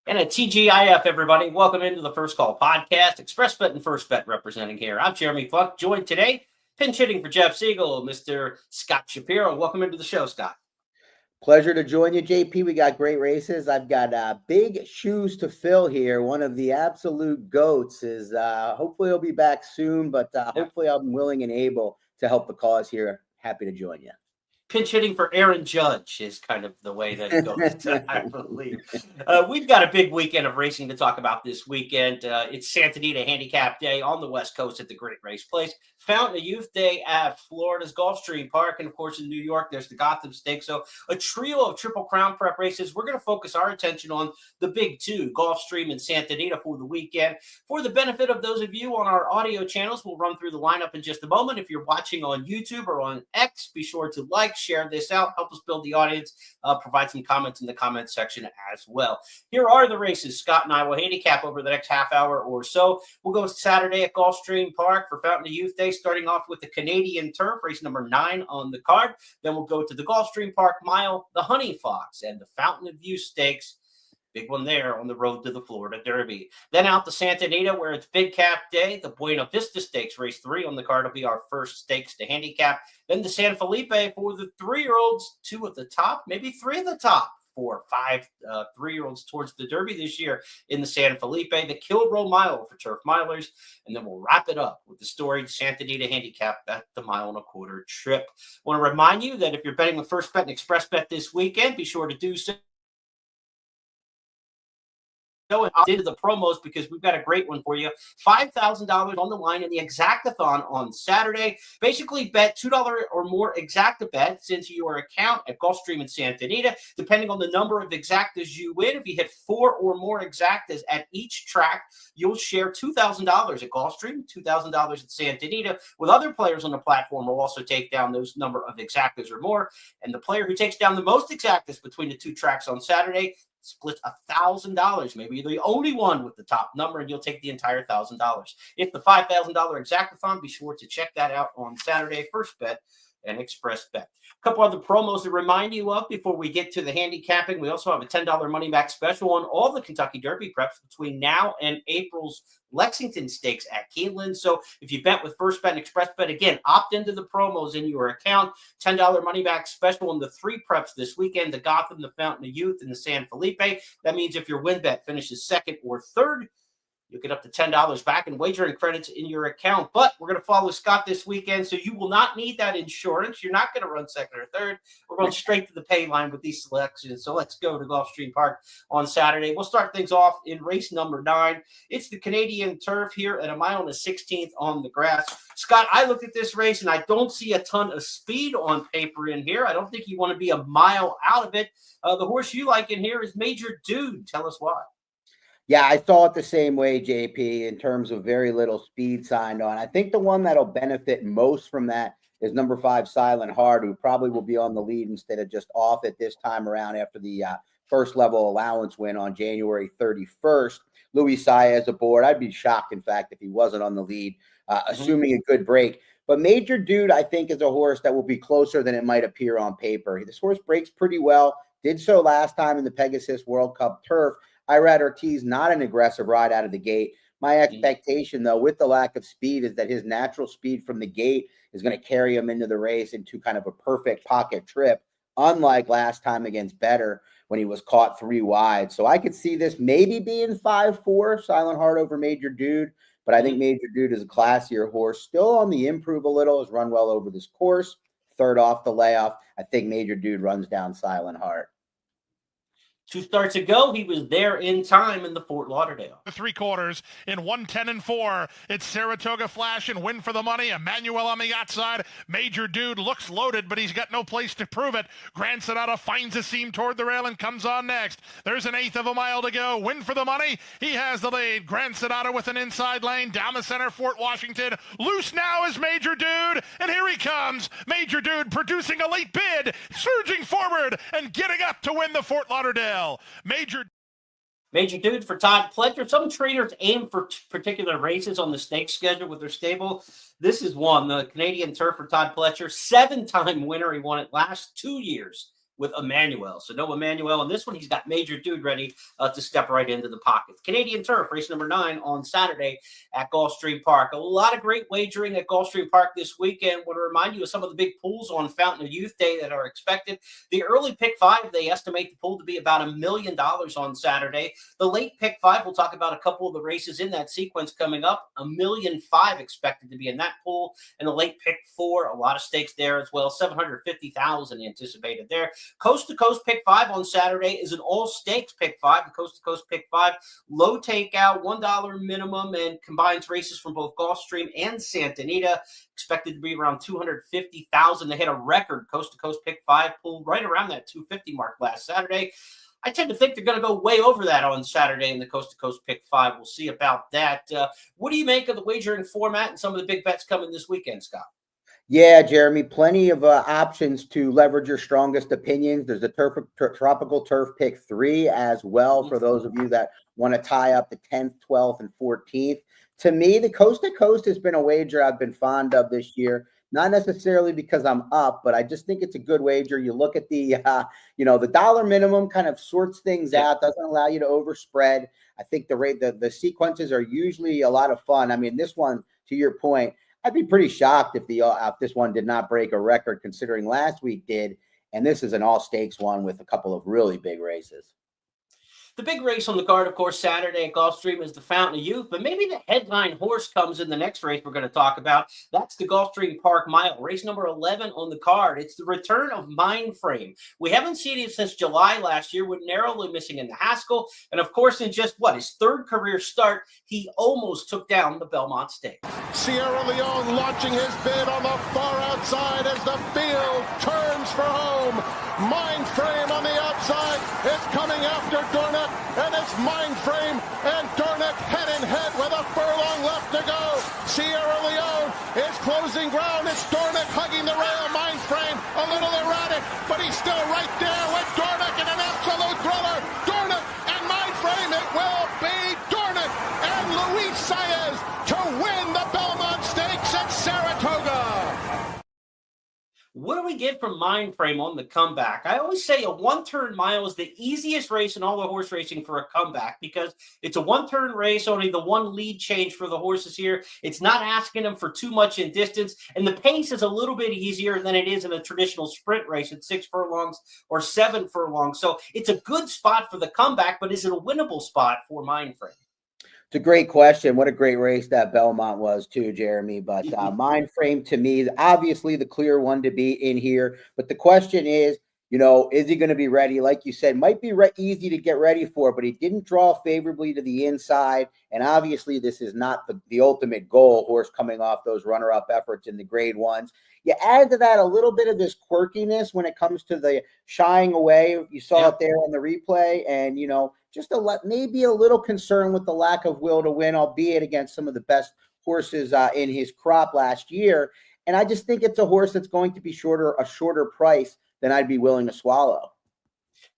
And a TGIF, everybody. Welcome into the First Call Podcast. Express Bet and First Bet representing here. I'm Jeremy Plonk, joined today, pinch hitting for Jeff Siegel, Mr. Scott Shapiro. Welcome into the show, Scott. Pleasure to join you, JP. We got great races. I've got big shoes to fill here. One of the absolute GOATs is hopefully he'll be back soon, but hopefully I'm willing and able to help the cause here. Happy to join you. Pinch hitting for Aaron Judge is kind of the way that it goes, I believe. We've got a big weekend of racing to talk about this weekend. It's Santa Anita Handicap Day on the West Coast at the Great Race Place. Fountain of Youth Day at Florida's Gulfstream Park. And, of course, in New York, there's the Gotham Stakes. So a trio of Triple Crown prep races. We're going to focus our attention on the big two, Gulfstream and Santa Anita, for the weekend. For the benefit of those of you on our audio channels, we'll run through the lineup in just a moment. If you're watching on YouTube or on X, be sure to like, share this out, help us build the audience, provide some comments in the comment section as well. Here are the races Scott and I will handicap over the next half hour or so. We'll go Saturday at Gulfstream Park for Fountain of Youth Day, starting off with the Canadian Turf, race number 9 on the card. Then we'll go to the Gulfstream Park Mile, the Honey Fox, and the Fountain of Youth Stakes. Big one there on the road to the Florida Derby. Then out to Santa Anita, where it's Big Cap Day. The Buena Vista Stakes, race 3 on the card, will be our first stakes to handicap. Then the San Felipe for the 3-year-olds, 2 at the top, maybe 3 at the top. 4 or 5 3-year-olds towards the Derby this year in the San Felipe, the Kilroe Mile for turf milers, and then we'll wrap it up with the storied Santa Anita Handicap at the 1.25-mile trip. I want to remind you that if you're betting with First Bet and Express Bet this weekend, be sure to do so. And into the promos because we've got a great one for you. $5,000 on the line in the Exactathon on Saturday. Basically, bet $2 or more exacta bets into your account at Gulfstream and Santa Anita. Depending on the number of exactas you win, if you hit 4 or more exactas at each track, you'll share $2,000 at Gulfstream, $2,000 at Santa Anita. With other players on the platform will also take down those number of exactas or more. And the player who takes down the most exactas between the 2 tracks on Saturday split $1,000. Maybe you're the only one with the top number, and you'll take the entire $1,000. If the $5,000 Exactathon, be sure to check that out on Saturday. First Bet and Express Bet. A couple other promos to remind you of before we get to the handicapping. We also have a $10 money back special on all the Kentucky Derby preps between now and April's Lexington Stakes at Keeneland. So if you bet with First Bet and Express Bet, again, opt into the promos in your account. $10 money back special on the 3 preps this weekend, the Gotham, the Fountain of Youth, and the San Felipe. That means if your win bet finishes 2nd or 3rd, you'll get up to $10 back in wagering credits in your account. But we're going to follow Scott this weekend, so you will not need that insurance. You're not going to run 2nd or 3rd. We're going straight to the pay line with these selections. So let's go to Gulfstream Park on Saturday. We'll start things off in race number 9. It's the Canadian Turf here at 1.16 on the grass. Scott, I looked at this race, and I don't see a ton of speed on paper in here. I don't think you want to be a mile out of it. The horse you like in here is Major Dude. Tell us why. Yeah, I saw it the same way, JP, in terms of very little speed signed on. I think the one that'll benefit most from that is number 5, Silent Heart, who probably will be on the lead instead of just off it this time around after the first level allowance win on January 31st. Louis Saez aboard. I'd be shocked, in fact, if he wasn't on the lead, assuming a good break. But Major Dude, I think, is a horse that will be closer than it might appear on paper. This horse breaks pretty well, did so last time in the Pegasus World Cup Turf. Irad Ortiz, not an aggressive ride out of the gate. My expectation, though, with the lack of speed, is that his natural speed from the gate is going to carry him into the race into kind of a perfect pocket trip, unlike last time against Better when he was caught 3 wide. So I could see this maybe being 5-4, Silent Heart over Major Dude, but I think Major Dude is a classier horse. Still on the improve a little, has run well over this course. 3rd off the layoff. I think Major Dude runs down Silent Heart. 2 starts ago, he was there in time in the Fort Lauderdale. 3/4 in 1:10-4. It's Saratoga Flash and Win for the Money. Emmanuel on the outside. Major Dude looks loaded, but he's got no place to prove it. Grand Sonata finds a seam toward the rail and comes on next. There's an 1/8 of a mile to go. Win for the Money. He has the lead. Grand Sonata with an inside lane down the center. Fort Washington. Loose now is Major Dude, and here he comes. Major Dude producing a late bid, surging forward and getting up to win the Fort Lauderdale. Major Dude for Todd Pletcher. Some trainers aim for particular races on the stakes schedule with their stable. This is one, the Canadian Turf for Todd Pletcher. 7-time winner. He won it last 2 years with Emmanuel. So no Emmanuel in this one. He's got Major Dude ready to step right into the pocket. Canadian Turf, race number 9 on Saturday at Gulfstream Park. A lot of great wagering at Gulfstream Park this weekend. I want to remind you of some of the big pools on Fountain of Youth Day that are expected. The early pick 5, they estimate the pool to be about $1 million on Saturday. The late pick 5, we'll talk about a couple of the races in that sequence coming up. $1.5 million expected to be in that pool. And the late pick 4, a lot of stakes there as well. 750,000 anticipated there. Coast to Coast pick 5 on Saturday is an all stakes pick 5. The Coast to Coast pick 5, low takeout, $1 minimum, and combines races from both Gulfstream and Santa Anita. Expected to be around 250,000. They hit a record Coast to Coast pick 5 pool right around that 250 mark last Saturday. I tend to think they're going to go way over that on Saturday in the Coast to Coast pick 5. We'll see about that. What do you make of the wagering format and some of the big bets coming this weekend, Scott? Yeah, Jeremy, plenty of options to leverage your strongest opinions. There's a tropical turf pick 3 as well for those of you that want to tie up the 10th, 12th, and 14th. To me, the Coast to Coast has been a wager I've been fond of this year. Not necessarily because I'm up, but I just think it's a good wager. You look at the, the dollar minimum kind of sorts things out, doesn't allow you to overspread. I think the sequences are usually a lot of fun. I mean, this one, to your point, I'd be pretty shocked if this one did not break a record, considering last week did. And this is an all stakes one with a couple of really big races. The big race on the card, of course, Saturday at Gulfstream is the Fountain of Youth, but maybe the headline horse comes in the next race we're going to talk about. That's the Gulfstream Park Mile, race number 11 on the card. It's the return of Mindframe. We haven't seen him since July last year, with narrowly missing in the Haskell. And of course, in just his third career start, he almost took down the Belmont Stakes. Sierra Leone launching his bid on the far outside as the field turns for home. Mindframe on the outside is coming after Dornoch, and it's Mindframe and Dornoch head in head with a furlong left to go. Sierra Leone is closing ground. It's Dornoch hugging the rail. Mindframe a little erratic, but he's still right there with Dornoch in an absolute thriller. Dornoch and Mindframe, it will be Dornoch and Luis Saez to win the Belmont Stakes at Saratoga. What do we get from Mindframe on the comeback? I always say a one-turn mile is the easiest race in all the horse racing for a comeback, because it's a one-turn race, only the one lead change for the horses here. It's not asking them for too much in distance, and the pace is a little bit easier than it is in a traditional sprint race at 6 furlongs or 7 furlongs. So it's a good spot for the comeback, but is it a winnable spot for Mindframe? It's a great question. What a great race that Belmont was too, Jeremy. But Mindframe, to me, obviously the clear one to be in here. But the question is, is he going to be ready? Like you said, might be easy to get ready for, but he didn't draw favorably to the inside. And obviously this is not the ultimate goal, horse coming off those runner-up efforts in the grade ones. You add to that a little bit of this quirkiness when it comes to the shying away. You saw it there on the replay, and, just maybe a little concern with the lack of will to win, albeit against some of the best horses in his crop last year. And I just think it's a horse that's going to be a shorter price than I'd be willing to swallow.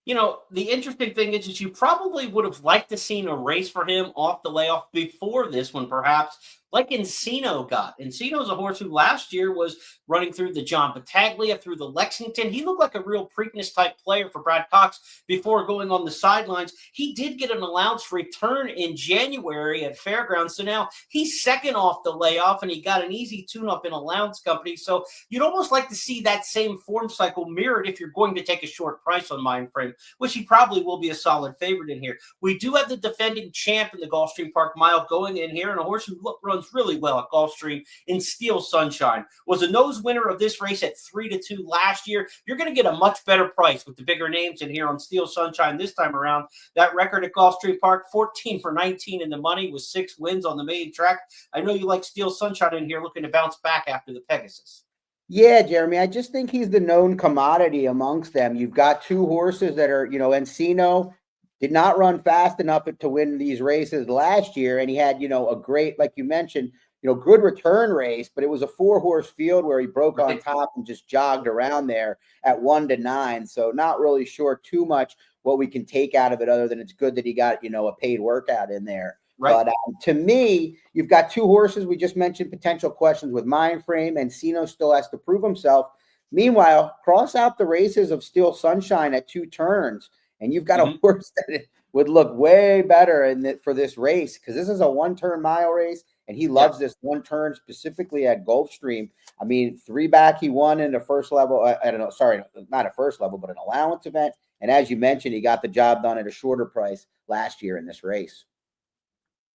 The interesting thing is you probably would have liked to seen a race for him off the layoff before this one, perhaps, like Encino got. Encino's a horse who last year was running through the John Battaglia, through the Lexington. He looked like a real Preakness-type player for Brad Cox before going on the sidelines. He did get an allowance return in January at Fairgrounds, so now he's second off the layoff, and he got an easy tune-up in allowance company. So you'd almost like to see that same form cycle mirrored if you're going to take a short price on Mindframe, which he probably will be a solid favorite in here. We do have the defending champ in the Gulfstream Park Mile going in here, and a horse who runs really well at Gulfstream in Steel Sunshine. Was a nose winner of this race at 3-2 last year. You're going to get a much better price with the bigger names in here on Steel Sunshine this time around. That record at Gulfstream Park, 14 for 19 in the money with 6 wins on the main track. I know you like Steel Sunshine in here, looking to bounce back after the Pegasus. Yeah, Jeremy, I just think he's the known commodity amongst them. You've got 2 horses that are, Encino did not run fast enough to win these races last year. And he had, a great, like you mentioned, good return race, but it was a 4-horse field where he broke on top and just jogged around there at 1-9. So not really sure too much what we can take out of it, other than it's good that he got, a paid workout in there. Right. But to me, you've got 2 horses. We just mentioned potential questions with Mindframe, and Encino still has to prove himself. Meanwhile, cross out the races of Steel Sunshine at 2 turns, and you've got a horse that would look way better for this race, because this is a 1-turn mile race, and he loves this 1 turn specifically at Gulfstream. I mean, 3 back, he won in the first level. I don't know, sorry, not a first level, but an allowance event. And as you mentioned, he got the job done at a shorter price last year in this race.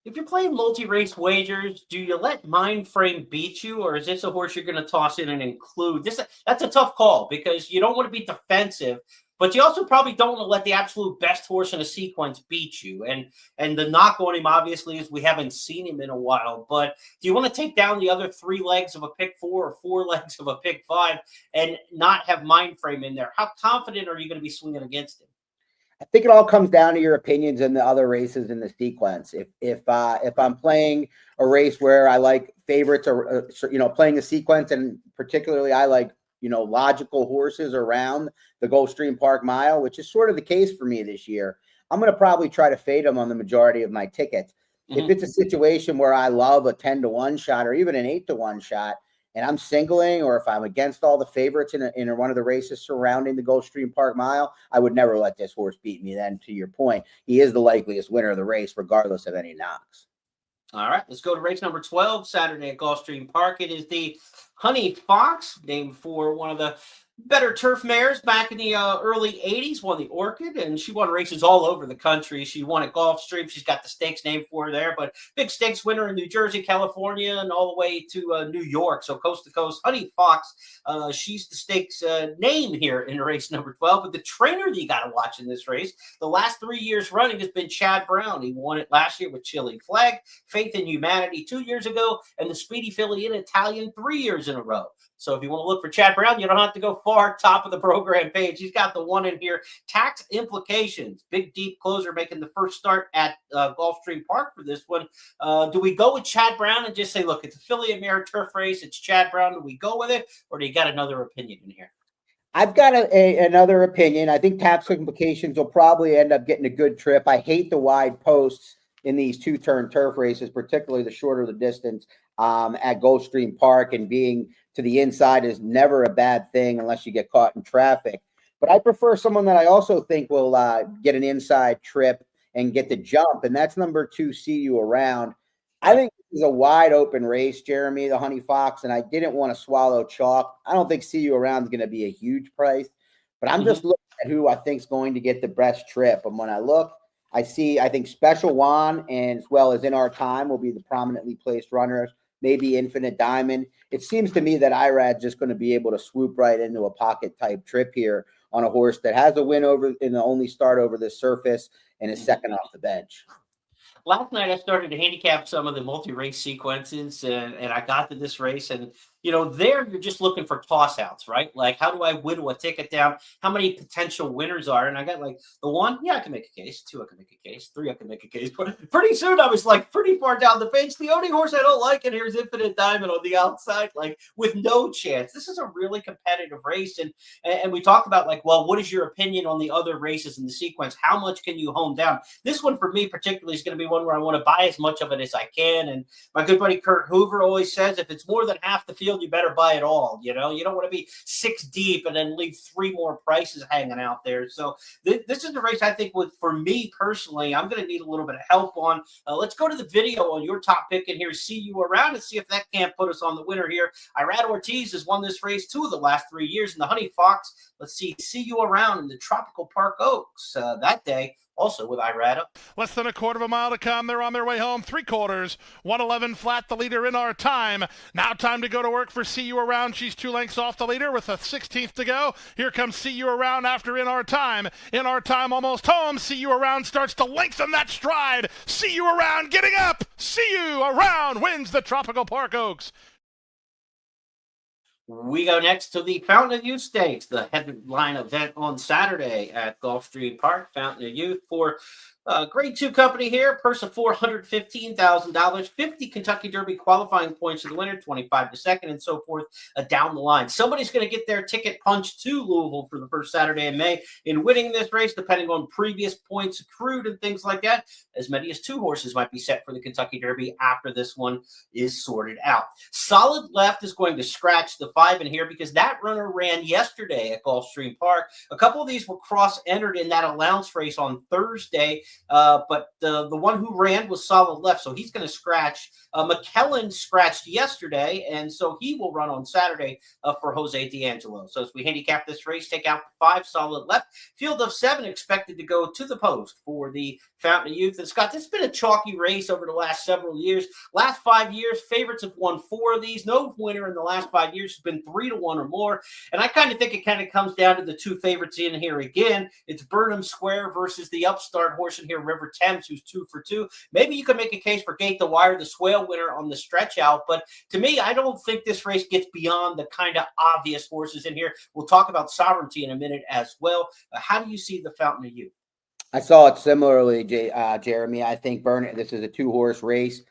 If you're playing multi-race wagers, do you let Mind Frame beat you, or is this a horse you're going to toss in and include? That's a tough call, because you don't want to be defensive, but you also probably don't want to let the absolute best horse in a sequence beat you. And the knock on him, obviously, is we haven't seen him in a while. But do you want to take down the other 3 legs of a pick 4 or 4 legs of a pick 5 and not have Mind Frame in there? How confident are you going to be swinging against him? I think it all comes down to your opinions in the other races in the sequence. If I'm playing a race where I like favorites, or playing a sequence, and particularly I like logical horses around the Gulfstream Park Mile, which is sort of the case for me this year, I'm going to probably try to fade them on the majority of my tickets. If it's a situation where I love a 10-1 shot or even an 8-1 shot, and I'm singling, or if I'm against all the favorites in one of the races surrounding the Gulfstream Park Mile, I would never let this horse beat me. Then, to your point, he is the likeliest winner of the race, regardless of any knocks. All right, let's go to race number 12, Saturday at Gulfstream Park. It is the Honey Fox, named for one of the better turf mares back in the early 80s, won the Orchid, and she won races all over the country. She won at Gulfstream. She's got the stakes named for her there, but big stakes winner in New Jersey, California, and all the way to New York, so coast to coast. Honey Fox, she's the stakes name here in race number 12, but the trainer that you got to watch in this race, the last 3 years running, has been Chad Brown. He won it last year with Chili Flag, Faith in Humanity 2 years ago, and the Speedy Filly in Italian 3 years in a row. So if you want to look for Chad Brown, you don't have to go far. Top of the program page, he's got the one in here. Tax implications. Big deep closer making the first start at Gulfstream Park for this one. Do we go with Chad Brown and just say, look, it's affiliate mare turf race, it's Chad Brown, do we go with it, or do you got another opinion in here? I've got another opinion. I think tax implications will probably end up getting a good trip. I hate the wide posts in these 2-turn turf races, particularly the shorter the distance at Gulfstream Park, and being to the inside is never a bad thing unless you get caught in traffic. But I prefer someone that I also think will get an inside trip and get the jump, and that's number 2, See You Around. I think this is a wide open race, Jeremy, the Honey Fox, and I didn't want to swallow chalk. I don't think See You Around is going to be a huge price, but I'm just looking at who I think is going to get the best trip. And when I look, I think Special Juan, and as well as In Our Time, will be the prominently placed runners. Maybe Infinite Diamond. It seems to me that Irad's just going to be able to swoop right into a pocket type trip here on a horse that has a win over in the only start over this surface and is second off the bench. Last night I started to handicap some of the multi-race sequences, and I got to this race, and there you're just looking for toss-outs, right? Like, how do I whittle a ticket down? How many potential winners are? And I got like the 1, yeah, I can make a case. 2, I can make a case. 3, I can make a case. But pretty soon I was like pretty far down the bench. The only horse I don't like in here is Infinite Diamond on the outside, like with no chance. This is a really competitive race, and we talked about like, well, what is your opinion on the other races in the sequence? How much can you hone down? This one for me particularly is going to be one where I want to buy as much of it as I can. And my good buddy Kurt Hoover always says, if it's more than half the field, you better buy it all. You don't want to be 6 deep and then leave 3 more prices hanging out there. So this is the race I think for me personally, I'm going to need a little bit of help on. Let's go to the video on your top pick in here, See You Around, and see if that can't put us on the winner here. Irad Ortiz has won this race 2 of the last 3 years in the Honey Fox. Let's see You Around in the Tropical Park Oaks that day. Also with Irada. Less than a quarter of a mile to come. They're on their way home. 3/4. 1:11 flat. The leader In Our Time. Now time to go to work for See You Around. She's 2 lengths off the leader with a 16th to go. Here comes See You Around after In Our Time. In Our Time almost home. See You Around starts to lengthen that stride. See You Around getting up. See You Around wins the Tropical Park Oaks. We go next to the Fountain of Youth Stakes, the headline event on Saturday at Gulfstream Park. Fountain of Youth for Grade 2 company here, purse of $415,000, 50 Kentucky Derby qualifying points to the winner, 25 to second, and so forth down the line. Somebody's going to get their ticket punched to Louisville for the first Saturday in May in winning this race, depending on previous points accrued and things like that. As many as 2 horses might be set for the Kentucky Derby after this one is sorted out. Solid Left is going to scratch the 5 in here because that runner ran yesterday at Gulfstream Park. A couple of these were cross-entered in that allowance race on Thursday. But the one who ran was Solid Left, so he's going to scratch. McKellen scratched yesterday, and so he will run on Saturday for Jose D'Angelo. So as we handicap this race, take out the 5, Solid Left. Field of 7 expected to go to the post for the Fountain of Youth. And Scott, this has been a chalky race over the last several years. Last 5 years, favorites have won 4 of these. No winner in the last 5 years has been 3-1 or more. And I kind of think it kind of comes down to the 2 favorites in here again. It's Burnham Square versus the upstart horse in here, River Thames, who's 2 for 2. Maybe you could make a case for Gate the Wire, the Swale winner on the stretch out. But to me, I don't think this race gets beyond the kind of obvious horses in here. We'll talk about Sovereignty in a minute as well. How do you see the Fountain of Youth? I saw it similarly, Jeremy. I think this is a 2-horse race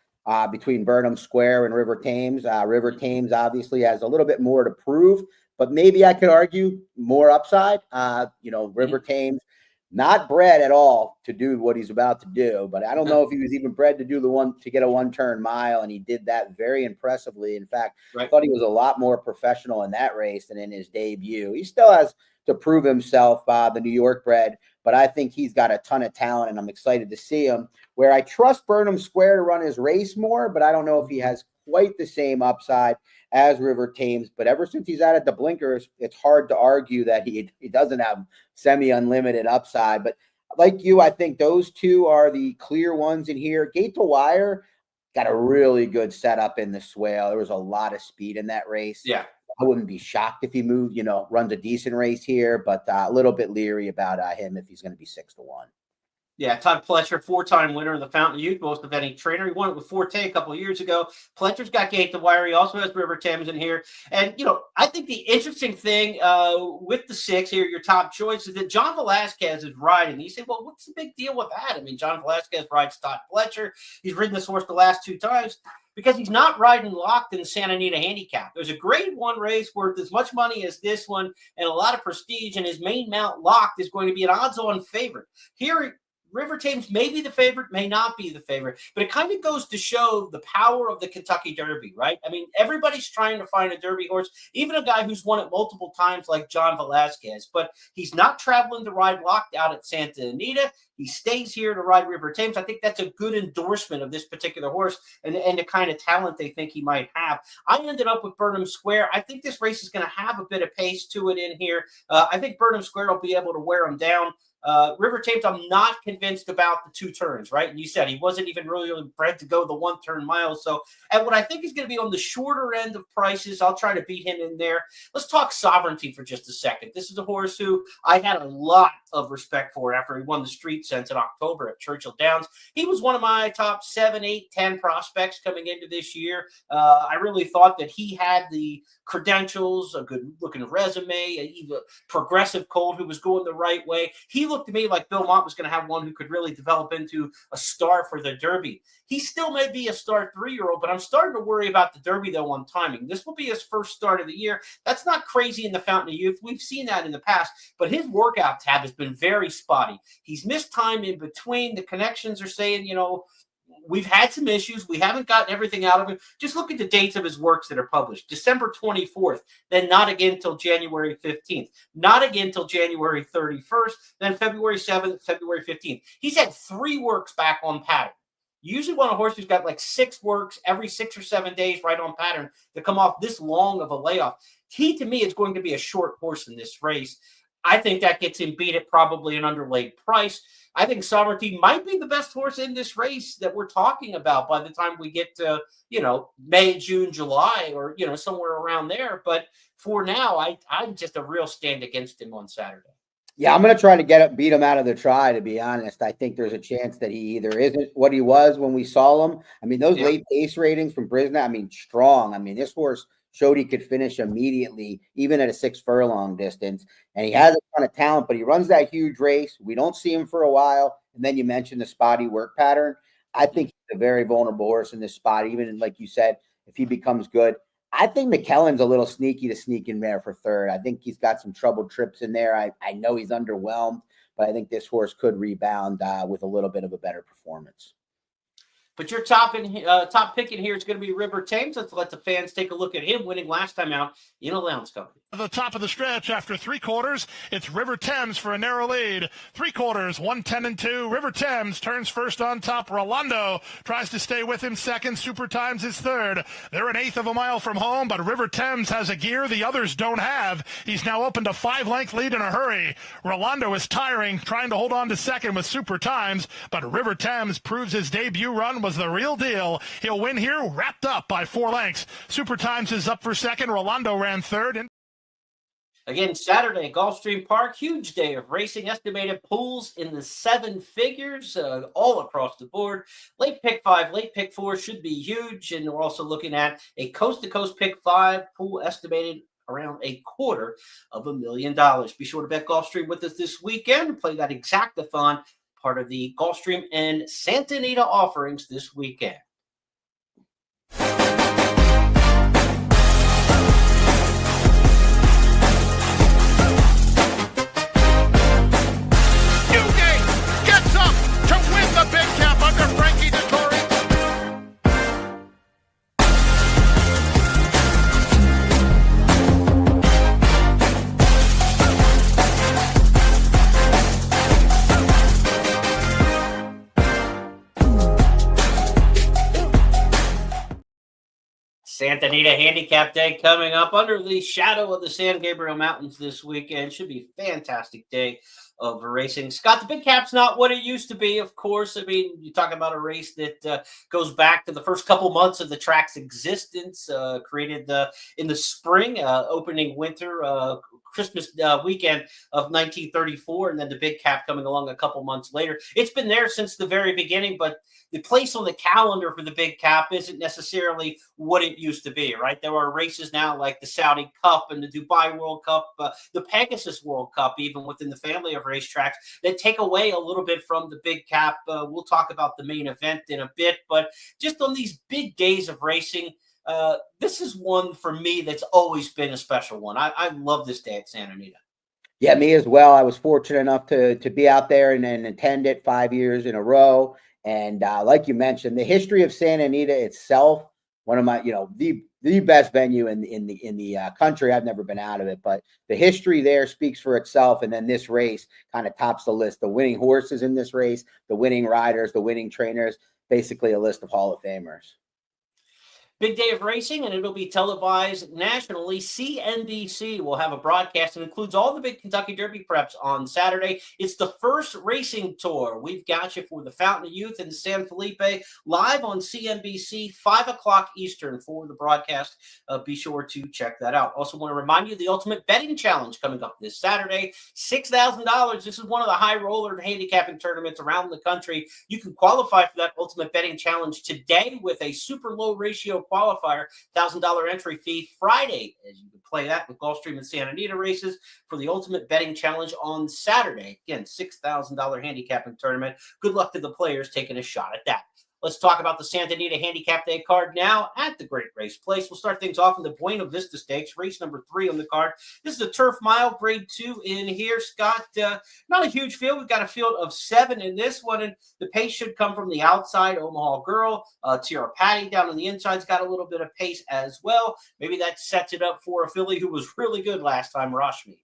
between Burnham Square and River Thames. River Thames obviously has a little bit more to prove, but maybe I could argue more upside. River Thames, not bred at all to do what he's about to do, but I don't know if he was even bred to do to get a 1-turn mile, and he did that very impressively. In fact, I thought he was a lot more professional in that race than in his debut. He still has to prove himself, the New York bred, but I think he's got a ton of talent, and I'm excited to see him. Where I trust Burnham Square to run his race more, but I don't know if he has quite the same upside as River Thames. But ever since he's added the blinkers, it's hard to argue that he doesn't have semi-unlimited upside. But like you, I think those 2 are the clear ones in here. Gate to Wire got a really good setup in the Swale. There was a lot of speed in that race. Yeah. I wouldn't be shocked if he runs a decent race here, but a little bit leery about him if he's going to be 6-1. Yeah, Todd Pletcher, 4-time winner of the Fountain of Youth, most of any trainer. He won it with Forte a couple of years ago. Pletcher's got Gate the Wire. He also has River Thames in here. And, I think the interesting thing with the 6 here, your top choice, is that John Velasquez is riding. You say, well, what's the big deal with that? I mean, John Velasquez rides Todd Pletcher. He's ridden this horse the last 2 times. Because he's not riding locked in Santa Anita Handicap. There's a grade 1 race worth as much money as this one and a lot of prestige, and his main mount locked is going to be an odds-on favorite. Here, River Thames may be the favorite, may not be the favorite, but it kind of goes to show the power of the Kentucky Derby, right? I mean, everybody's trying to find a Derby horse, even a guy who's won it multiple times like John Velasquez, but he's not traveling to ride locked out at Santa Anita. He stays here to ride River Thames. I think that's a good endorsement of this particular horse and the kind of talent they think he might have. I ended up with Burnham Square. I think this race is going to have a bit of pace to it in here. I think Burnham Square will be able to wear him down. River Thames, I'm not convinced about the 2 turns, right? And you said he wasn't even really bred to go the 1-turn mile. So at what I think is going to be on the shorter end of prices, I'll try to beat him in there. Let's talk Sovereignty for just a second. This is a horse who I had a lot of respect for after he won the Street Sense in October at Churchill Downs. He was one of my top 7, 8, 10 prospects coming into this year. I really thought that he had the credentials, a good looking resume, even a progressive colt who was going the right way. He looked to me like Bill Mott was going to have one who could really develop into a star for the Derby. He still may be a star 3-year-old, but I'm starting to worry about the Derby, though, on timing. This will be his first start of the year. That's not crazy in the Fountain of Youth. We've seen that in the past, but his workout tab has been very spotty. He's missed time in between. The connections are saying, we've had some issues. We haven't gotten everything out of him. Just look at the dates of his works that are published. December 24th, then not again till January 15th, not again till January 31st, then February 7th, February 15th. He's had 3 works back on pattern. Usually when a horse who's got like 6 works every 6 or 7 days right on pattern to come off this long of a layoff, he, to me, is going to be a short horse in this race. I think that gets him beat at probably an underlaid price. I think Sovereignty might be the best horse in this race that we're talking about by the time we get to, May, June, July, or, somewhere around there. But for now, I'm just a real stand against him on Saturday. Yeah, I'm going to try to beat him out of the try, to be honest. I think there's a chance that he either isn't what he was when we saw him. I mean, those late pace ratings from Brisna, strong. This horse showed he could finish immediately, even at a 6 furlong distance. And he has a ton of talent, but he runs that huge race. We don't see him for a while. And then you mentioned the spotty work pattern. I think he's a very vulnerable horse in this spot, even like you said, if he becomes good. I think McKellen's a little sneaky to sneak in there for third. I think he's got some troubled trips in there. I know he's underwhelmed, but I think this horse could rebound with a little bit of a better performance. But your top pick in here is going to be River Thames. Let's let the fans take a look at him winning last time out in Allowance Company. At the top of the stretch after 3/4, it's River Thames for a narrow lead. 3/4, 1:10 River Thames turns first on top. Rolando tries to stay with him second. Super Times is third. They're an eighth of a mile from home, but River Thames has a gear the others don't have. He's now opened a 5-length lead in a hurry. Rolando is tiring, trying to hold on to second with Super Times, but River Thames proves his debut run was the real deal. He'll win here, wrapped up by 4 lengths. Super Times is up for second. Rolando ran third. Again, Saturday, Gulfstream Park, huge day of racing. Estimated pools in the 7 figures all across the board. Late pick 5, late pick 4 should be huge. And we're also looking at a coast-to-coast pick 5 pool estimated around $250,000. Be sure to bet Gulfstream with us this weekend. Play that exactathon, part of the Gulfstream and Santa Anita offerings this weekend. Santa Anita Handicap Day coming up under the shadow of the San Gabriel Mountains this weekend. Should be a fantastic day of racing. Scott, the big cap's not what it used to be, of course. I mean, you talk about a race that goes back to the first couple months of the track's existence, created in the spring, opening winter, Christmas weekend of 1934, and then the big cap coming along a couple months later. It's been there since the very beginning, but the place on the calendar for the big cap isn't necessarily what it used to be, right? There are races now like the Saudi Cup and the Dubai World Cup, the Pegasus World Cup, even within the family of racetracks that take away a little bit from the big cap. We'll talk about the main event in a bit, but just on these big days of racing, this is one for me that's always been a special one. I love this day at Santa Anita. Yeah, me as well. I was fortunate enough to be out there and attend it 5 years in a row. And like you mentioned, the history of Santa Anita itself, one of my, the best venue in the country. I've never been out of it, but the history there speaks for itself. And then this race kind of tops the list. The winning horses in this race, the winning riders, the winning trainers, basically a list of Hall of Famers. Big day of racing, and it'll be televised nationally. CNBC will have a broadcast that includes all the big Kentucky Derby preps on Saturday. It's the first racing tour. We've got you for the Fountain of Youth in San Felipe, live on CNBC, 5 o'clock Eastern for the broadcast. Be sure to check that out. Also want to remind you the Ultimate Betting Challenge coming up this Saturday, $6,000. This is one of the high roller handicapping tournaments around the country. You can qualify for that Ultimate Betting Challenge today with a super low ratio qualifier, $1,000 entry fee Friday, as you can play that with Gulfstream and Santa Anita races for the Ultimate Betting Challenge on Saturday. Again, $6,000 handicapping tournament. Good luck to the players taking a shot at that. Let's talk about the Santa Anita Handicap Day card now at the Great Race Place. We'll start things off in the Buena Vista Stakes, race number 3 on the card. This is a Turf Mile, grade 2 in here. Scott, not a huge field. We've got a field of 7 in this one, and the pace should come from the outside. Omaha Girl, Tierra Patty down on the inside's got a little bit of pace as well. Maybe that sets it up for a filly who was really good last time, Rashmi.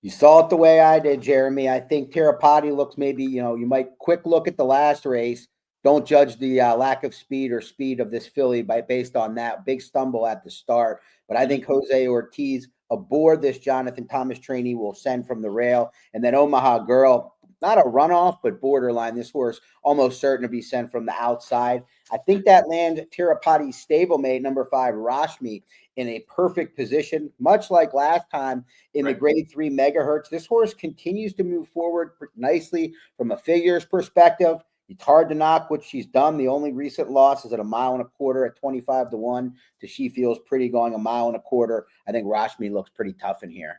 You saw it the way I did, Jeremy. I think Tierra Patty looks maybe, you might quick look at the last race. Don't judge the lack of speed of this filly based on that big stumble at the start. But I think Jose Ortiz aboard this Jonathan Thomas trainee will send from the rail. And then Omaha Girl, not a runoff, but borderline. This horse almost certain to be sent from the outside. I think that lands Tirapati's stablemate, number 5, Rashmi, in a perfect position, much like last time in the grade 3 megahertz. This horse continues to move forward nicely from a figures perspective. It's hard to knock what she's done. The only recent loss is at 1.25 miles at 25-1 to She Feels Pretty going 1.25 miles. I think Rashmi looks pretty tough in here.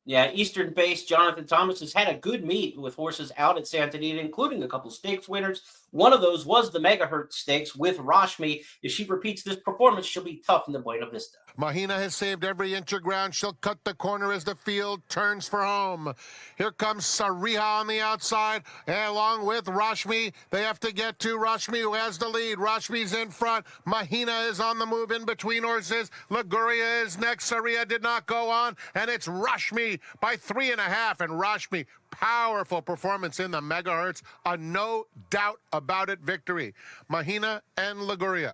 Yeah, Eastern-based Jonathan Thomas has had a good meet with horses out at Santa Anita, including a couple stakes winners. One of those was the Megahertz Stakes with Rashmi. If she repeats this performance, she'll be tough in the Buena Vista. Mahina has saved every inch of ground. She'll cut the corner as the field turns for home. Here comes Sariha on the outside, along with Rashmi. They have to get to Rashmi, who has the lead. Rashmi's in front. Mahina is on the move in between horses. Liguria is next. Sariha did not go on, and it's Rashmi by 3.5. And Rashmi, powerful performance in the Megahertz. A no doubt about it victory. Mahina and Liguria.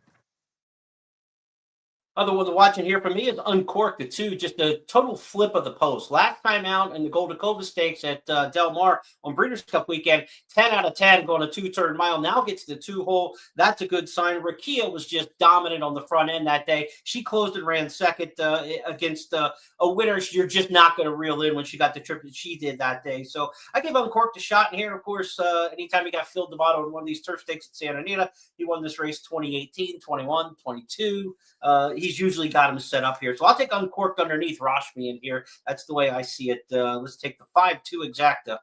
Other one to watch and hear from me is Uncorked the 2, just a total flip of the post. Last time out in the Golden Cova Stakes at Del Mar on Breeders' Cup weekend, 10 out of 10 going a 2-turn mile. Now gets the 2-hole. That's a good sign. Rakia was just dominant on the front end that day. She closed and ran second against a winner you're just not going to reel in when she got the trip that she did that day. So I give Uncorked a shot in here. And of course, anytime he got Phil D'Amato in one of these turf stakes at Santa Anita, he won this race 2018, 21, 22. He's usually got him set up here. So I'll take Uncorked underneath Rashmi in here. That's the way I see it. Let's take the 5-2 exacta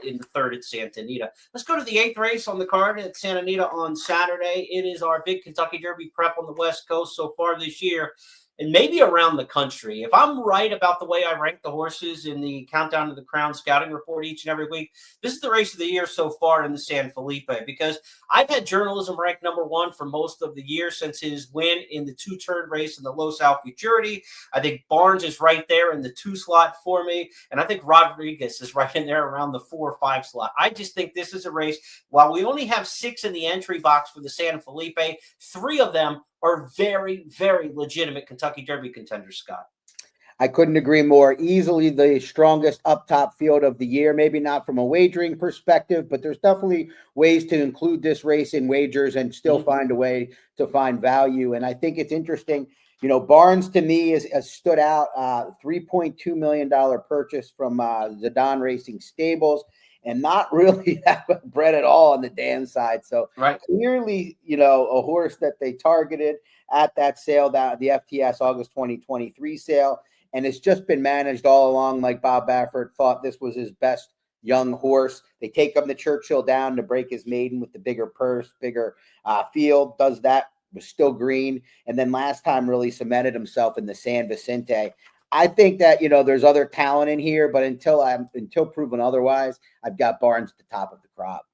in the third at Santa Anita. Let's go to the 8th race on the card at Santa Anita on Saturday. It is our big Kentucky Derby prep on the West Coast so far this year, and maybe around the country. If I'm right about the way I rank the horses in the Countdown to the Crown scouting report each and every week, this is the race of the year so far in the San Felipe, because I've had journalism ranked number 1 for most of the year since his win in the 2-turn race in the Los Al Futurity. I think Barnes is right there in the 2 slot for me, and I think Rodriguez is right in there around the 4 or 5 slot. I just think this is a race, while we only have 6 in the entry box for the San Felipe, 3 of them are very, very legitimate Kentucky Derby contenders, Scott. I couldn't agree more. Easily the strongest up top field of the year. Maybe not from a wagering perspective, but there's definitely ways to include this race in wagers and still find a way to find value. And I think it's interesting. You know, Barnes to me has stood out. $3.2 million purchase from Zidane Racing Stables, and not really that bred at all on the Dan side. So clearly, you know, a horse that they targeted at that sale, the FTS August 2023 sale, and it's just been managed all along like Bob Baffert thought this was his best young horse. They take him to Churchill Down to break his maiden with the bigger purse, bigger field, does that, was still green, and then last time really cemented himself in the San Vicente. I think that, you know, there's other talent in here, but until proven otherwise, I've got Barnes at the top of the crop.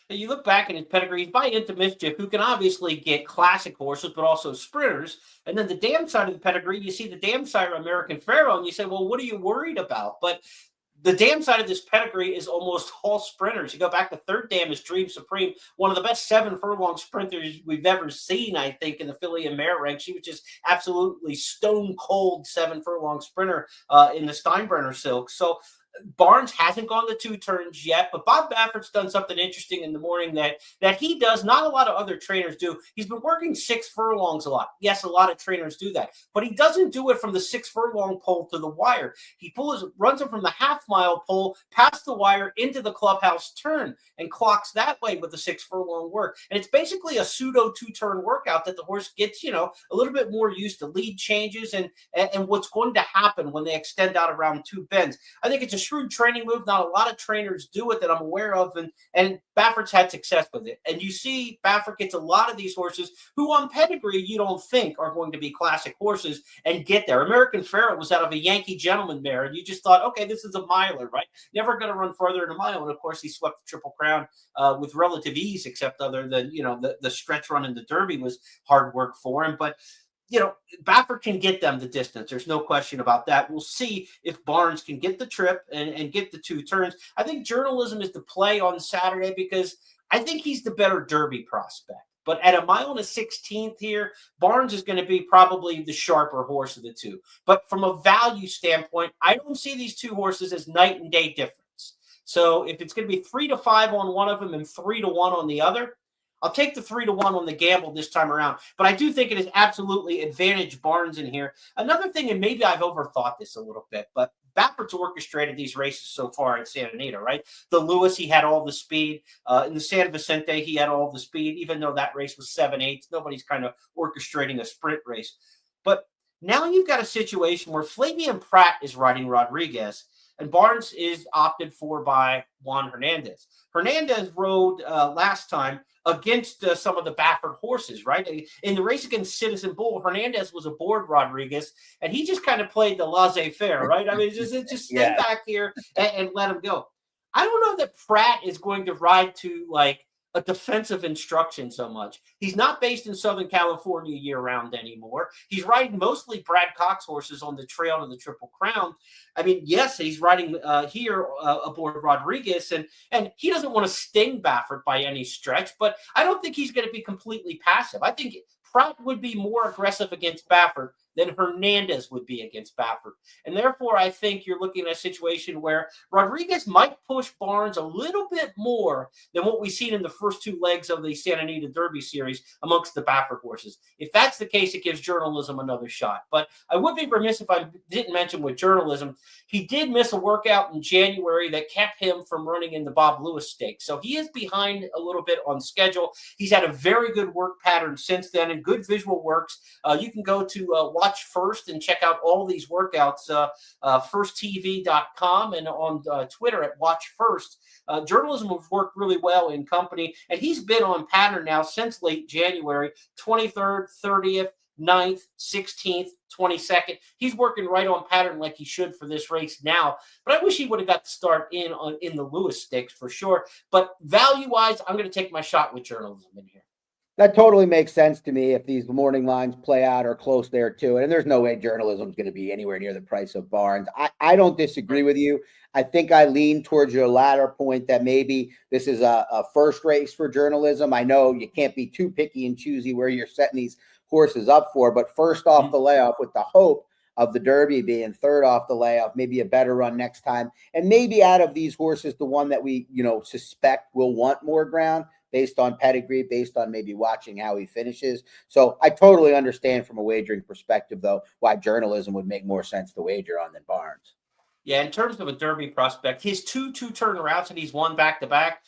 You look back at his pedigree, he's by Into Mischief, who can obviously get classic horses, but also sprinters. And then the dam side of the pedigree, you see the dam side of American Pharaoh, and you say, well, what are you worried about? But the dam side of this pedigree is almost all sprinters. You go back, the third dam is Dream Supreme, one of the best 7-furlong sprinters we've ever seen, I think, in the filly and mare rank. She was just absolutely stone cold 7-furlong sprinter in the Steinbrenner Silk. So Barnes hasn't gone the 2 turns yet, but Bob Baffert's done something interesting in the morning that he does, not a lot of other trainers do. He's been working 6 furlongs a lot. Yes, a lot of trainers do that, but he doesn't do it from the 6 furlong pole to the wire. He runs it from the half-mile pole past the wire into the clubhouse turn and clocks that way with the 6 furlong work. And it's basically a pseudo 2-turn workout that the horse gets, you know, a little bit more used to lead changes and what's going to happen when they extend out around 2 bends. I think it's a shrewd training move. Not a lot of trainers do it that I'm aware of, and Baffert's had success with it. And you see Baffert gets a lot of these horses who on pedigree you don't think are going to be classic horses and get there. American Pharaoh was out of a Yankee Gentleman mare, and you just thought, okay, this is a miler, right? Never going to run further than a mile. And of course, he swept the Triple Crown with relative ease, except other than, you know, the stretch run in the Derby was hard work for him. But you know, Baffert can get them the distance. There's no question about that. We'll see if Barnes can get the trip and get the 2 turns. I think journalism is the play on Saturday because I think he's the better Derby prospect. But at 1.16 miles here, Barnes is going to be probably the sharper horse of the 2. But from a value standpoint, I don't see these 2 horses as night and day difference. So if it's going to be 3 to 5 on one of them and 3 to 1 on the other, I'll take the 3 to 1 on the gamble this time around, but I do think it is absolutely advantage Barnes in here. Another thing, and maybe I've overthought this a little bit, but Baffert's orchestrated these races so far at Santa Anita, right? The Lewis, he had all the speed. In the San Vicente, he had all the speed, even though that race was 7/8. Nobody's kind of orchestrating a sprint race. But now you've got a situation where Flavian Prat is riding Rodriguez, and Barnes is opted for by Juan Hernandez. Hernandez rode last time against some of the Baffert horses, right? In the race against Citizen Bull, Hernandez was aboard Rodriguez, and he just kind of played the laissez-faire, right? I mean, just stay back here and let him go. I don't know that Pratt is going to ride to like a defensive instruction so much. He's not based in Southern California year-round anymore. He's riding mostly Brad Cox horses on the trail to the Triple Crown. I mean, yes, he's riding here aboard Rodriguez, and he doesn't want to sting Baffert by any stretch, but I don't think he's going to be completely passive. I think Pratt would be more aggressive against Baffert than Hernandez would be against Baffert. And therefore, I think you're looking at a situation where Rodriguez might push Barnes a little bit more than what we've seen in the first two legs of the Santa Anita Derby series amongst the Baffert horses. If that's the case, it gives journalism another shot. But I would be remiss if I didn't mention with journalism, he did miss a workout in January that kept him from running in the Bob Lewis Stakes. So he is behind a little bit on schedule. He's had a very good work pattern since then and good visual works. You can go to Watch First and check out all these workouts, firsttv.com and on Twitter at Watch First. Journalism has worked really well in company, and he's been on pattern now since late January, 23rd, 30th, 9th, 16th, 22nd. He's working right on pattern like he should for this race now. But I wish he would have got the start in the Lewis Stakes for sure. But value-wise, I'm going to take my shot with journalism in here. That totally makes sense to me if these morning lines play out or close there to it. And there's no way journalism is going to be anywhere near the price of Barnes. I don't disagree with you. I think I lean towards your latter point that maybe this is a first race for journalism. I know you can't be too picky and choosy where you're setting these horses up for, but first off the layoff with the hope of the Derby being third off the layoff, maybe a better run next time. And maybe out of these horses, the one that we, suspect will want more ground based on pedigree, based on maybe watching how he finishes. So I totally understand from a wagering perspective, though, why journalism would make more sense to wager on than Barnes. Yeah, in terms of a Derby prospect, his two-turn routes and he's won back-to-back,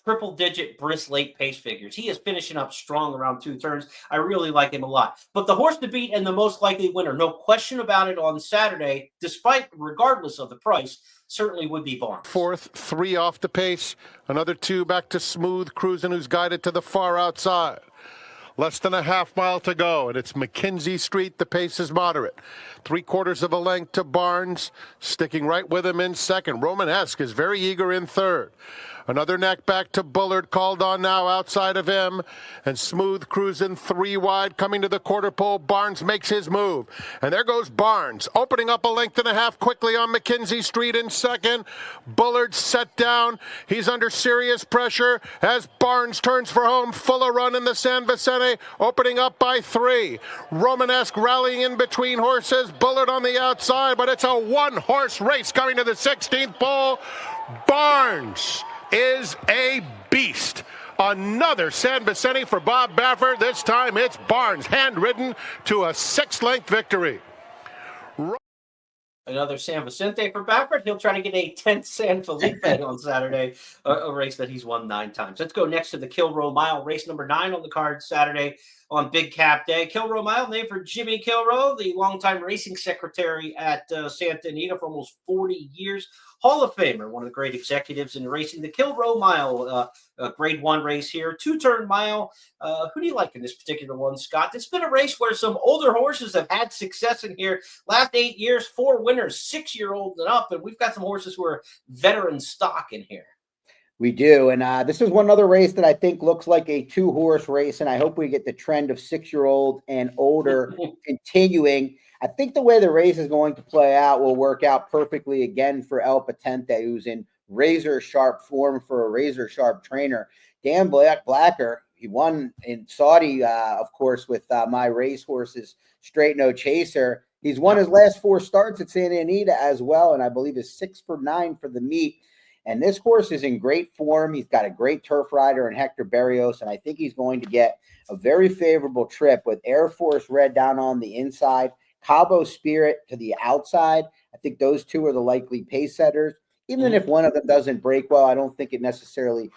triple-digit brisk late pace figures. He is finishing up strong around 2 turns. I really like him a lot. But the horse to beat and the most likely winner, no question about it on Saturday, regardless of the price, certainly would be Barnes. Fourth, 3 off the pace. Another 2 back to Smooth Cruising, who's guided to the far outside. Less than a half mile to go, and it's McKenzie Street. The pace is moderate. 3/4 of a length to Barnes, sticking right with him in second. Romanesque is very eager in third. Another neck back to Bullard, called on now outside of him. And Smooth Cruising 3 wide, coming to the quarter pole. Barnes makes his move. And there goes Barnes, opening up a length and a half quickly on McKenzie Street in second. Bullard set down. He's under serious pressure as Barnes turns for home. Fuller run in the San Vicente, opening up by 3. Romanesque rallying in between horses. Bullard on the outside, but it's a 1-horse race coming to the 16th pole. Barnes is a beast. Another San Vicente for Bob Baffert. This time it's Barnes, handridden to a 6-length victory. Another San Vicente for Baffert. He'll try to get a 10th San Felipe on Saturday, a race that he's won 9 times. Let's go next to the Kilroe Mile, race number 9 on the card Saturday on Big Cap Day. Kilroe Mile, named for Jimmy Kilroe, the longtime racing secretary at Santa Anita for almost 40 years. Hall of Famer, one of the great executives in racing. The Kilroe Mile, grade 1 race here, 2-turn mile. Who do you like in this particular one, Scott? It's been a race where some older horses have had success in here. Last 8 years, 4 winners, 6-year-olds and up, and we've got some horses who are veteran stock in here. We do, and this is one other race that I think looks like a 2-horse race, and I hope we get the trend of 6-year-old and older continuing. I think the way the race is going to play out will work out perfectly again for El Patente, who's in razor-sharp form for a razor-sharp trainer. Dan Blacker, he won in Saudi, of course, with my racehorses, Straight No Chaser. He's won his last 4 starts at Santa Anita as well, and I believe is 6 for 9 for the meet. And this horse is in great form. He's got a great turf rider in Hector Berrios, and I think he's going to get a very favorable trip with Air Force Red down on the inside, Cabo Spirit to the outside. I think those two are the likely pace setters. Even if one of them doesn't break well, I don't think it necessarily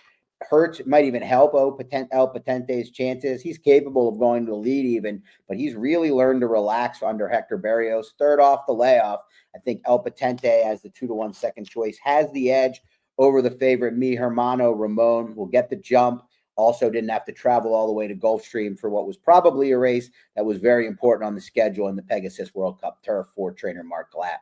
hurts. It might even help El Potente's chances. He's capable of going to the lead even, but he's really learned to relax under Hector Berrios. Third off the layoff, I think El Potente as the 2-1 second choice has the edge over the favorite Mi Hermano Ramon. Will get the jump. Also didn't have to travel all the way to Gulfstream for what was probably a race that was very important on the schedule in the Pegasus World Cup turf for trainer Mark Glatt.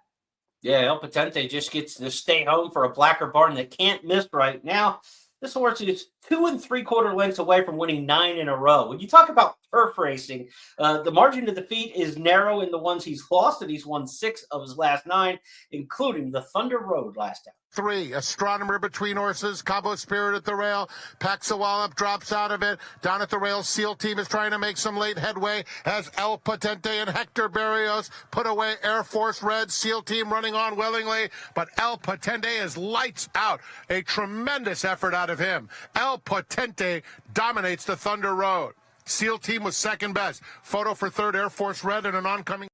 Yeah, El Potente just gets to stay home for a Blacker Barn that can't miss right now. This horse is 2 3/4 lengths away from winning 9 in a row. When you talk about turf racing, the margin of defeat is narrow in the ones he's lost, and he's won 6 of his last 9, including the Thunder Road last time. 3, Astronomer between horses, Cabo Spirit at the rail, Paxawallop drops out of it, down at the rail, Seal Team is trying to make some late headway as El Potente and Hector Berrios put away Air Force Red, Seal Team running on willingly, but El Potente is lights out, a tremendous effort out of him. El Potente dominates the Thunder Road. Seal Team was second best, photo for third, Air Force Red and an oncoming.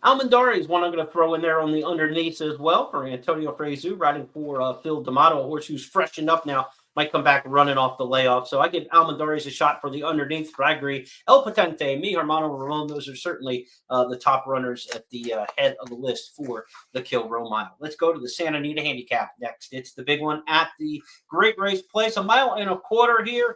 Almandari is one I'm going to throw in there on the underneath as well for Antonio Frezu, riding for Phil D'Amato, a horse who's freshened up now, might come back running off the layoff. So I give Almandari a shot for the underneath, but I agree. El Potente, Mi Hermano Ramon, those are certainly the top runners at the head of the list for the Kilroe Mile. Let's go to the Santa Anita Handicap next. It's the big one at the Great Race Place, 1.25 miles here.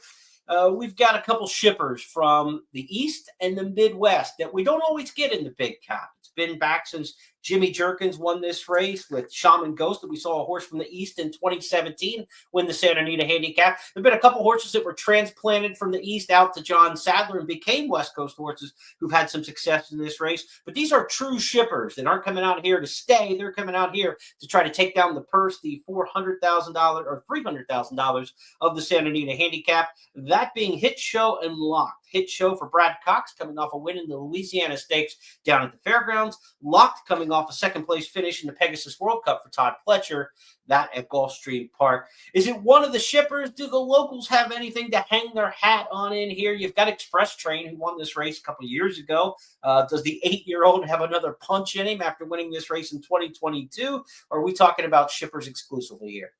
We've got a couple shippers from the East and the Midwest that we don't always get in the big cap. It's been back since Jimmy Jerkins won this race with Shaman Ghost, that we saw a horse from the East in 2017 win the Santa Anita Handicap. There have been a couple horses that were transplanted from the East out to John Sadler and became West Coast horses who've had some success in this race. But these are true shippers that aren't coming out here to stay. They're coming out here to try to take down the purse, the $400,000 or $300,000 of the Santa Anita Handicap. That being Hit Show and Locked. Hit Show for Brad Cox coming off a win in the Louisiana Stakes down at the fairgrounds. Locked coming off a second-place finish in the Pegasus World Cup for Todd Pletcher, that at Gulfstream Park. Is it one of the shippers? Do the locals have anything to hang their hat on in here? You've got Express Train, who won this race a couple of years ago. Does the 8-year-old have another punch in him after winning this race in 2022? Or are we talking about shippers exclusively here?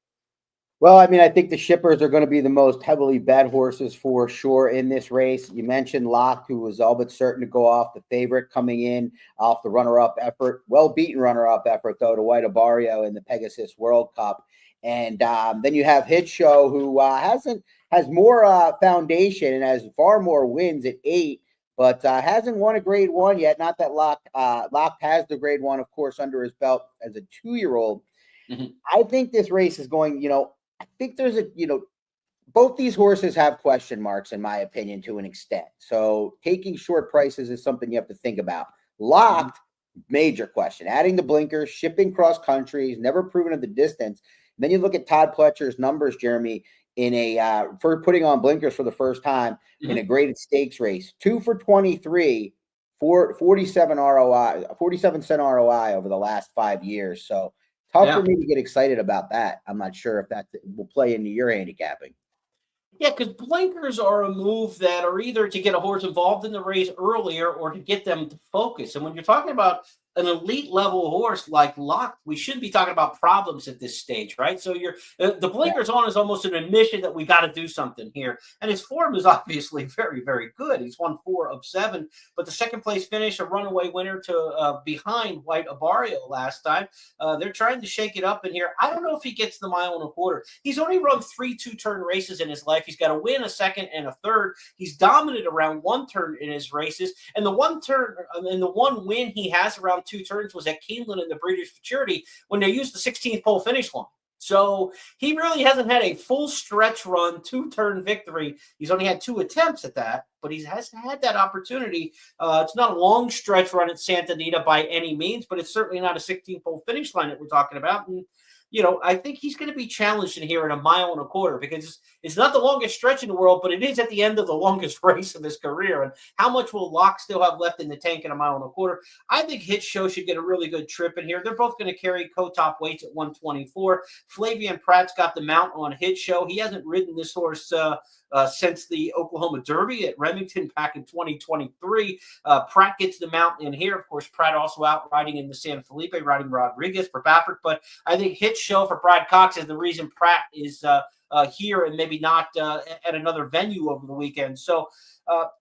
Well, I mean, I think the shippers are going to be the most heavily bet horses for sure in this race. You mentioned Locke, who was all but certain to go off, the favorite coming in off the runner-up effort. Well-beaten runner-up effort, though, to White Abarrio in the Pegasus World Cup. And then you have Hit Show, who has more foundation and has far more wins at 8, but hasn't won a Grade 1 yet. Not that Locke has the Grade 1, of course, under his belt as a 2-year-old. Mm-hmm. I think this race is going, I think there's both these horses have question marks, in my opinion, to an extent. So taking short prices is something you have to think about. Locked, major question. Adding the blinkers, shipping cross country, he's never proven at the distance. And then you look at Todd Pletcher's numbers, Jeremy, in for putting on blinkers for the first time in a graded stakes race. 2 for 23, 47 ROI, 47 cent ROI over the last 5 years. So tough for me to get excited about that. I'm not sure if that will play into your handicapping. Yeah, because blinkers are a move that are either to get a horse involved in the race earlier or to get them to focus. And when you're talking about an elite level horse like Locke, we shouldn't be talking about problems at this stage, right? So the blinkers on is almost an admission that we got to do something here. And his form is obviously very, very good. He's won 4 of 7, but the second place finish, a runaway winner to behind White Abarrio last time. They're trying to shake it up in here. I don't know if he gets the 1.25 miles. He's only run 3 2-turn races in his life. He's got a win, a second, and a third. He's dominated around 1 turn in his races, and the 1 turn and the 1 win he has around 2 turns was at Keeneland in the Breeders' Futurity when they used the 16th pole finish line. So he really hasn't had a full stretch run 2-turn victory. He's only had 2 attempts at that, but he has had that opportunity. It's not a long stretch run at Santa Anita by any means, but it's certainly not a 16th pole finish line that we're talking about. And I think he's going to be challenged in here in 1.25 miles because it's not the longest stretch in the world, but it is at the end of the longest race of his career. And how much will Locke still have left in the tank in 1.25 miles? I think Hit Show should get a really good trip in here. They're both going to carry co-top weights at 124. Flavian Pratt's got the mount on Hit Show. He hasn't ridden this horse since the Oklahoma Derby at Remington back in 2023. Pratt gets the mount in here. Of course, Pratt also out riding in the San Felipe, riding Rodriguez for Baffert. But I think Hit Show for Brad Cox is the reason Pratt is here and maybe not at another venue over the weekend. So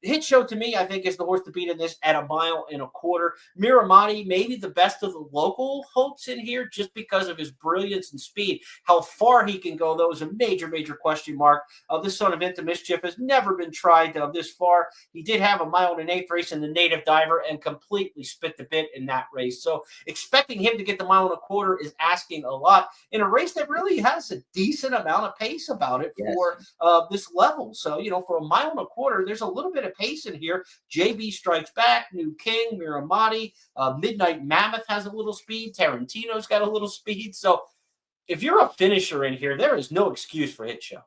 Hit Show to me, I think, is the horse to beat in this at 1.25 miles. Miramati, maybe the best of the local hopes in here just because of his brilliance and speed. How far he can go, though, is a major, major question mark. This son of Into Mischief has never been tried this far. He did have a 1 1/8 race in the Native Diver and completely spit the bit in that race. So expecting him to get the 1.25 miles is asking a lot in a race that really has a decent amount of pace about it for this level. So, for 1.25 miles, there's a little bit of pace in here. JB Strikes Back, New King, Miramati, Midnight Mammoth has a little speed. Tarantino's got a little speed. So if you're a finisher in here, there is no excuse for Hit Show.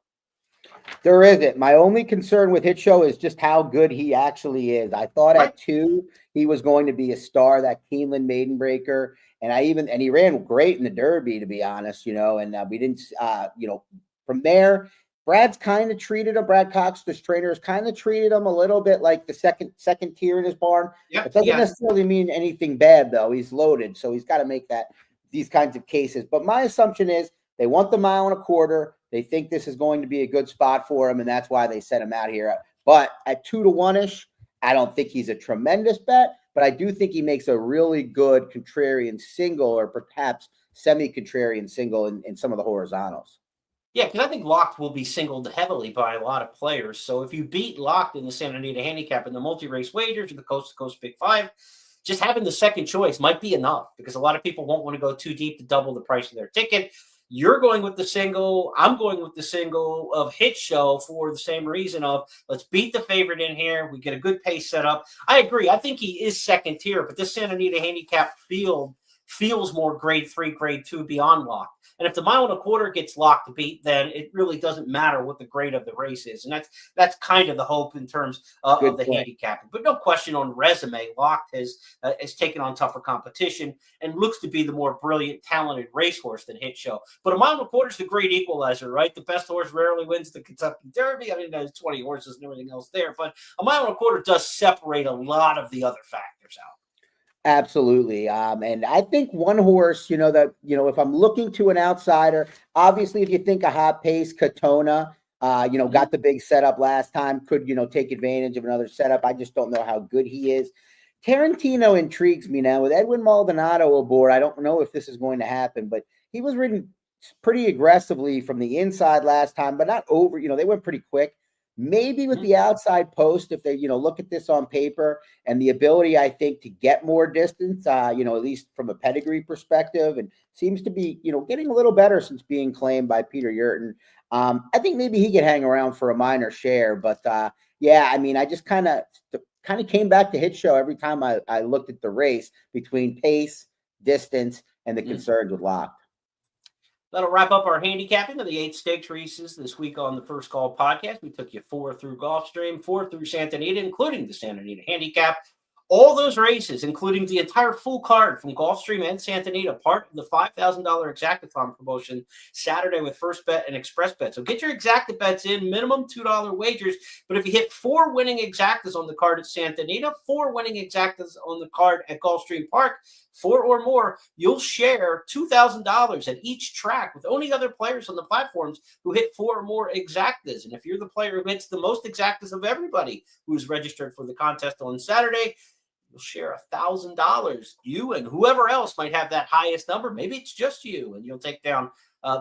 There isn't. My only concern with Hit Show is just how good he actually is. I thought at 2 he was going to be a star, that Keeneland maiden breaker, and he ran great in the Derby, to be honest. And we didn't. From there, Brad's kind of treated him. Brad Cox, this trainer, has kind of treated him a little bit like the second tier in his barn. It doesn't necessarily mean anything bad, though. He's loaded, so he's got to make these kinds of cases. But my assumption is they want the 1.25 miles. They think this is going to be a good spot for him, and that's why they set him out here. But at 2 to 1-ish, I don't think he's a tremendous bet, but I do think he makes a really good contrarian single, or perhaps semi-contrarian single in some of the horizontals. Yeah, because I think Locked will be singled heavily by a lot of players. So if you beat Locked in the Santa Anita Handicap in the multi-race wagers or the coast-to-coast Big Five, just having the second choice might be enough, because a lot of people won't want to go too deep to double the price of their ticket. You're going with the single. I'm going with the single of Hit Show for the same reason of let's beat the favorite in here. We get a good pace set up. I agree. I think he is second tier, but this Santa Anita Handicap field feels more grade 3, grade 2 beyond Locked. And if the 1.25 miles gets Locked to beat, then it really doesn't matter what the grade of the race is. And that's kind of the hope in terms of the handicapping. But no question on resume, Locked has taken on tougher competition and looks to be the more brilliant, talented racehorse than Hit Show. But 1.25 miles is the great equalizer, right? The best horse rarely wins the Kentucky Derby. I mean, there's 20 horses and everything else there. But 1.25 miles does separate a lot of the other factors out. Absolutely. And I think one horse, if I'm looking to an outsider, obviously, if you think a hot pace, Katona, got the big setup last time, could, take advantage of another setup. I just don't know how good he is. Tarantino intrigues me now with Edwin Maldonado aboard. I don't know if this is going to happen, but he was ridden pretty aggressively from the inside last time, but not over, they went pretty quick. Maybe with the outside post, if they, look at this on paper and the ability, I think, to get more distance, at least from a pedigree perspective, and seems to be, getting a little better since being claimed by Peter Yurton. I think maybe he could hang around for a minor share, but I just kind of came back to Hit Show every time I looked at the race between pace, distance, and the concerns with Locked. That'll wrap up our handicapping of the 8 stakes races this week on the First Call podcast. We took you 4 through Gulfstream, 4 through Santa Anita, including the Santa Anita Handicap. All those races, including the entire full card from Gulfstream and Santa Anita, part of the $5,000 Exactathon promotion Saturday with First Bet and Express Bet. So get your Exacta bets in, minimum $2 wagers. But if you hit 4 winning Exactas on the card at Santa Anita, 4 winning Exactas on the card at Gulfstream Park, 4 or more, you'll share $2,000 at each track with only other players on the platforms who hit 4 or more Exactas. And if you're the player who hits the most Exactas of everybody who's registered for the contest on Saturday, you'll share $1,000. You and whoever else might have that highest number. Maybe it's just you, and you'll take down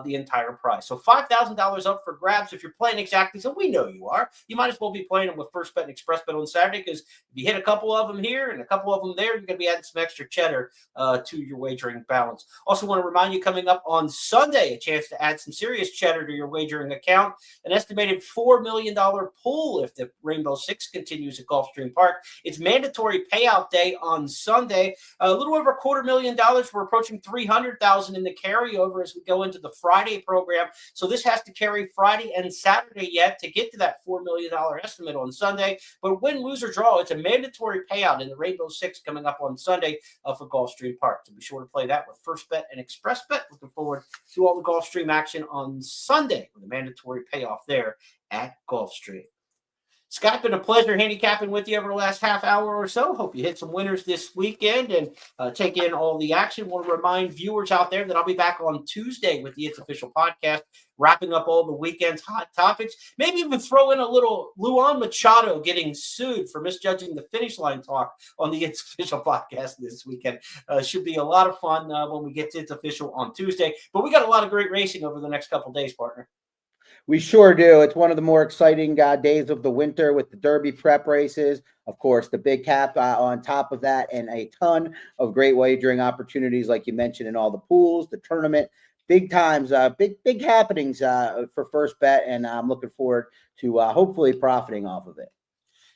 the entire prize. So $5,000 up for grabs if you're playing Exactas, and we know you are. You might as well be playing them with First Bet and Express Bet on Saturday, because if you hit a couple of them here and a couple of them there, you're going to be adding some extra cheddar to your wagering balance. Also want to remind you, coming up on Sunday, a chance to add some serious cheddar to your wagering account. An estimated $4 million pool if the Rainbow Six continues at Gulfstream Park. It's mandatory payout day on Sunday. A little over $250,000. We're approaching $300,000 in the carryover as we go into the Friday program. So this has to carry Friday and Saturday yet to get to that $4 million estimate on Sunday. But win, lose, or draw, it's a mandatory payout in the Rainbow Six coming up on Sunday for Gulfstream Park. So be sure to play that with First Bet and Express Bet. Looking forward to all the Gulfstream action on Sunday with a mandatory payoff there at Gulfstream. Scott, been a pleasure handicapping with you over the last half hour or so. Hope you hit some winners this weekend and take in all the action. Want to remind viewers out there that I'll be back on Tuesday with the It's Official podcast, wrapping up all the weekend's hot topics. Maybe even throw in a little Luan Machado getting sued for misjudging the finish line talk on the It's Official podcast this weekend. Should be a lot of fun when we get to It's Official on Tuesday. But we got a lot of great racing over the next couple of days, partner. We sure do. It's one of the more exciting days of the winter with the Derby prep races. Of course, the big cap on top of that, and a ton of great wagering opportunities, like you mentioned, in all the pools, the tournament, big times, big happenings for First Bet. And I'm looking forward to hopefully profiting off of it.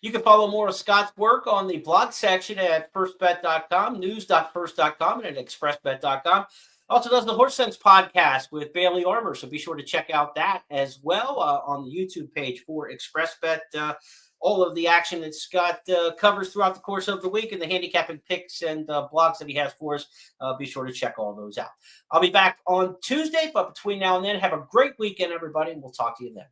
You can follow more of Scott's work on the blog section at firstbet.com, news.first.com, and at expressbet.com. Also does the Horse Sense podcast with Bailey Armour, so be sure to check out that as well on the YouTube page for ExpressBet. All of the action that Scott covers throughout the course of the week and the handicapping picks and blogs that he has for us, be sure to check all those out. I'll be back on Tuesday, but between now and then, have a great weekend, everybody, and we'll talk to you then.